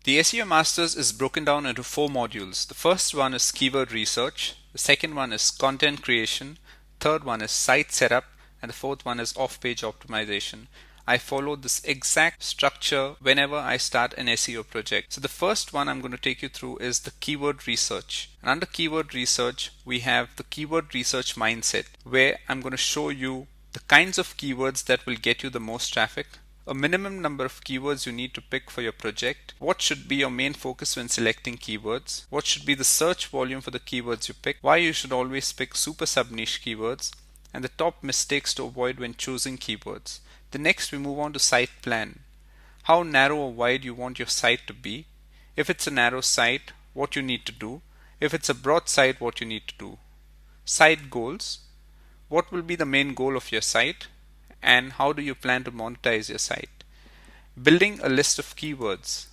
The SEO Masters is broken down into 4 modules. The first one is keyword research, the second one is content creation, third one is site setup, and the fourth one is off-page optimization. I follow this exact structure whenever I start an SEO project. So the first one I'm going to take you through is the keyword research. And under keyword research, we have the keyword research mindset, where I'm going to show you the kinds of keywords that will get you the most traffic, a minimum number of keywords you need to pick for your project, what should be your main focus when selecting keywords, what should be the search volume for the keywords you pick, why you should always pick super sub-niche keywords, and the top mistakes to avoid when choosing keywords. The next we move on to site plan. How narrow or wide you want your site to be. If it's a narrow site, what you need to do. If it's a broad site, what you need to do. Site goals. What will be the main goal of your site, and how do you plan to monetize your site? Building a list of keywords.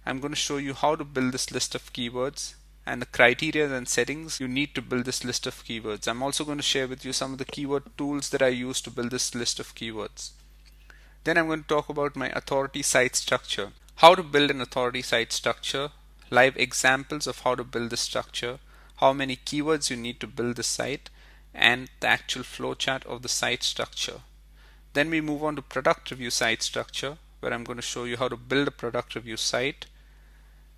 I'm going to show you how to build this list of keywords and the criteria and settings you need to build this list of keywords. I'm also going to share with you some of the keyword tools that I use to build this list of keywords. Then I'm going to talk about my authority site structure. How to build an authority site structure, live examples of how to build this structure, how many keywords you need to build the site, and the actual flowchart of the site structure. Then we move on to product review site structure, where I'm going to show you how to build a product review site,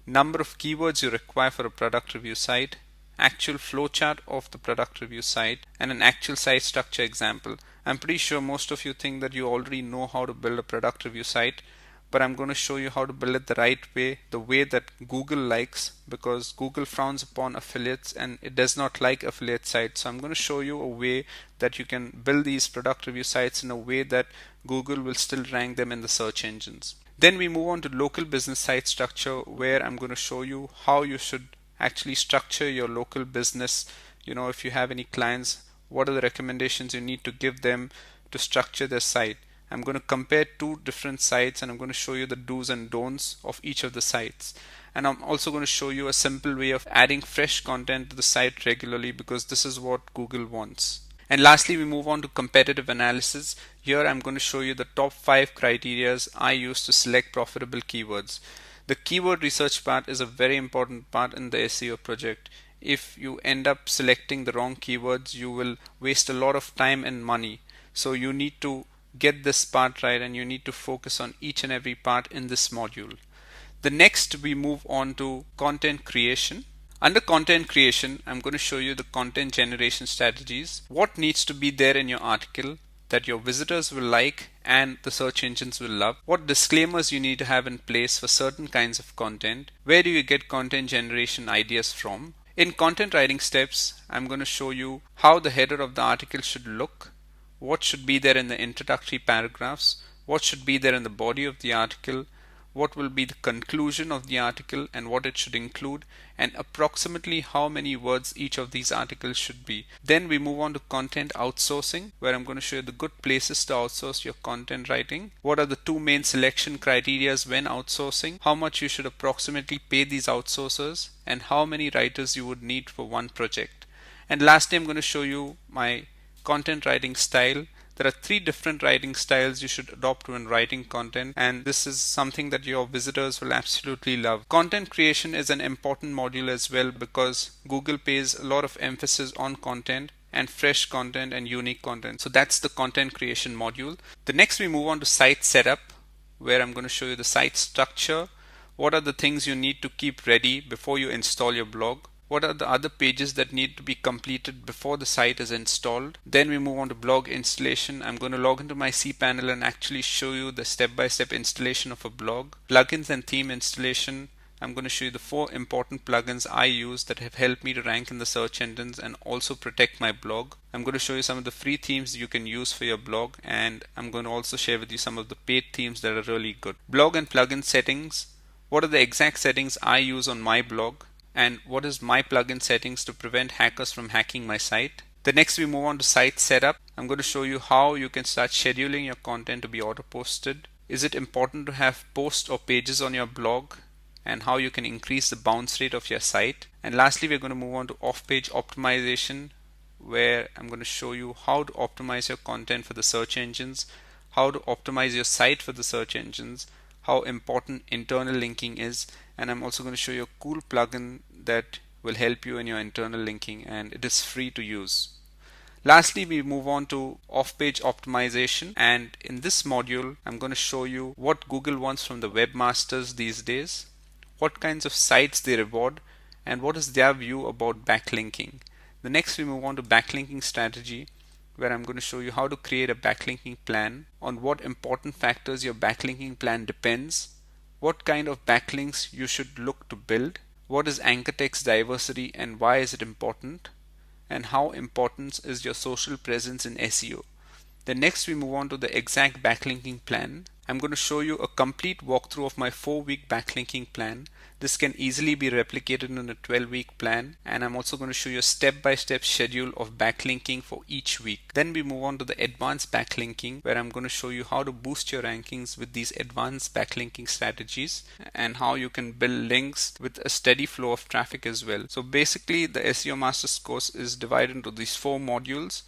number of keywords you require for a product review site, actual flowchart of the product review site, and an actual site structure example. I'm pretty sure most of you think that you already know how to build a product review site, but I'm going to show you how to build it the right way, the way that Google likes, because Google frowns upon affiliates and it does not like affiliate sites. So I'm going to show you a way that you can build these product review sites in a way that Google will still rank them in the search engines. Then we move on to local business site structure, where I'm going to show you how you should actually structure your local business. If you have any clients, what are the recommendations you need to give them to structure their site. I'm going to compare 2 different sites, and I'm going to show you the do's and don'ts of each of the sites. And I'm also going to show you a simple way of adding fresh content to the site regularly, because this is what Google wants. And lastly, we move on to competitive analysis. Here I'm going to show you the top 5 criteria I use to select profitable keywords. The keyword research part is a very important part in the SEO project. If you end up selecting the wrong keywords, you will waste a lot of time and money. So you need to get this part right, and you need to focus on each and every part in this module. The next we move on to content creation. Under content creation, I'm going to show you the content generation strategies. What needs to be there in your article that your visitors will like and the search engines will love. What disclaimers you need to have in place for certain kinds of content. Where do you get content generation ideas from? In content writing steps, I'm going to show you how the header of the article should look, what should be there in the introductory paragraphs, what should be there in the body of the article, what will be the conclusion of the article and what it should include, and approximately how many words each of these articles should be. Then we move on to content outsourcing, where I'm going to show you the good places to outsource your content writing. What are the 2 main selection criteria when outsourcing, how much you should approximately pay these outsourcers, and how many writers you would need for one project. And lastly, I'm going to show you my content writing style. There are 3 different writing styles you should adopt when writing content, and this is something that your visitors will absolutely love. Content creation is an important module as well, because Google pays a lot of emphasis on content and fresh content and unique content. So that's the content creation module. The next we move on to site setup, where I'm going to show you the site structure. What are the things you need to keep ready before you install your blog? What are the other pages that need to be completed before the site is installed? Then we move on to blog installation. I'm going to log into my cPanel and actually show you the step-by-step installation of a blog. Plugins and theme installation. I'm going to show you the 4 important plugins I use that have helped me to rank in the search engines and also protect my blog. I'm going to show you some of the free themes you can use for your blog, and I'm going to also share with you some of the paid themes that are really good. Blog and plugin settings. What are the exact settings I use on my blog? And what is my plugin settings to prevent hackers from hacking my site. The next we move on to site setup. I'm going to show you how you can start scheduling your content to be auto posted. Is it important to have posts or pages on your blog, and how you can increase the bounce rate of your site. And lastly, we're going to move on to off-page optimization, where I'm going to show you how to optimize your content for the search engines, how to optimize your site for the search engines, how important internal linking is, and I'm also going to show you a cool plugin that will help you in your internal linking, and it is free to use. Lastly, we move on to off-page optimization, and in this module I'm going to show you what Google wants from the webmasters these days, what kinds of sites they reward, and what is their view about backlinking. The next we move on to backlinking strategy, where I'm going to show you how to create a backlinking plan, on what important factors your backlinking plan depends, what kind of backlinks you should look to build, what is anchor text diversity and why is it important, and how important is your social presence in SEO. Then next we move on to the exact backlinking plan. I'm going to show you a complete walkthrough of my 4-week backlinking plan. This can easily be replicated in a 12-week plan, and I'm also going to show you a step-by-step schedule of backlinking for each week. Then we move on to the advanced backlinking, where I'm going to show you how to boost your rankings with these advanced backlinking strategies and how you can build links with a steady flow of traffic as well. So basically the SEO Masters course is divided into these 4 modules.